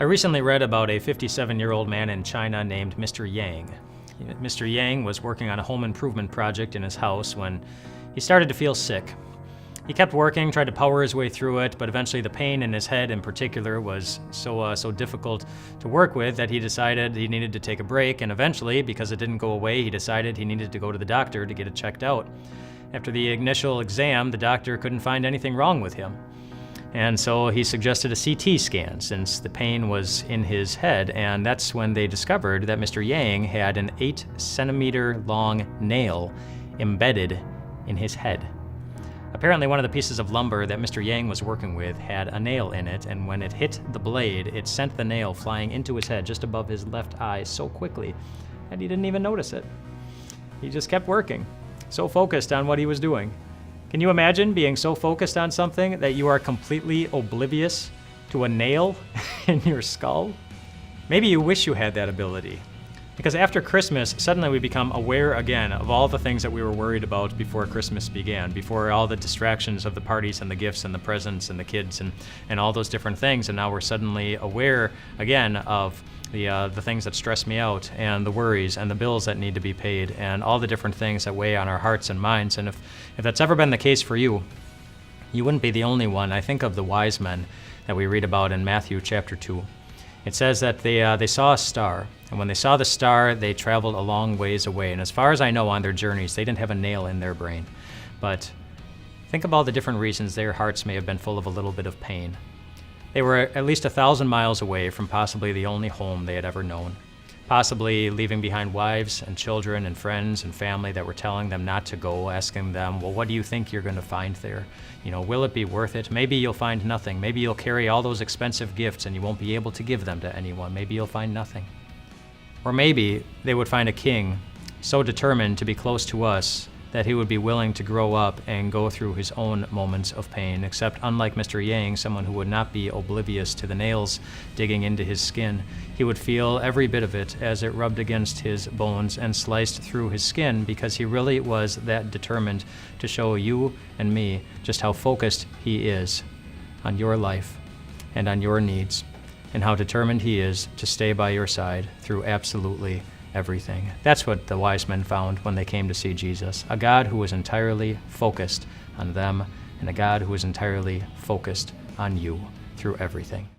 I recently read about a 57-year-old man in China named Mr. Yang. Mr. Yang was working on a home improvement project in his house when he started to feel sick. He kept working, tried to power his way through it, but eventually the pain in his head in particular was so difficult to work with that he decided he needed to take a break, and eventually, because it didn't go away, he decided he needed to go to the doctor to get it checked out. After the initial exam, the doctor couldn't find anything wrong with him. And so he suggested a CT scan since the pain was in his head, and that's when they discovered that Mr. Yang had an 8-centimeter long nail embedded in his head. Apparently one of the pieces of lumber that Mr. Yang was working with had a nail in it, and when it hit the blade, it sent the nail flying into his head just above his left eye so quickly that he didn't even notice it. He just kept working, so focused on what he was doing. Can you imagine being so focused on something that you are completely oblivious to a nail in your skull? Maybe you wish you had that ability. Because after Christmas, suddenly we become aware again of all the things that we were worried about before Christmas began, before all the distractions of the parties and the gifts and the presents and the kids and all those different things. And now we're suddenly aware again of the things that stress me out and the worries and the bills that need to be paid and all the different things that weigh on our hearts and minds. And if that's ever been the case for you, you wouldn't be the only one. I think of the wise men that we read about in Matthew chapter 2. It says that they saw a star, and when they saw the star, they traveled a long ways away. And as far as I know, on their journeys, they didn't have a nail in their brain. But think of all the different reasons their hearts may have been full of a little bit of pain. They were at least 1,000 miles away from possibly the only home they had ever known, possibly leaving behind wives and children and friends and family that were telling them not to go, asking them, well, what do you think you're going to find there? Will it be worth it? Maybe you'll find nothing. Maybe you'll carry all those expensive gifts and you won't be able to give them to anyone. Maybe you'll find nothing. Or maybe they would find a king so determined to be close to us that he would be willing to grow up and go through his own moments of pain, except unlike Mr. Yang, someone who would not be oblivious to the nails digging into his skin, he would feel every bit of it as it rubbed against his bones and sliced through his skin, because he really was that determined to show you and me just how focused he is on your life and on your needs, and how determined he is to stay by your side through absolutely everything. That's what the wise men found when they came to see Jesus, a God who was entirely focused on them and a God who was entirely focused on you through everything.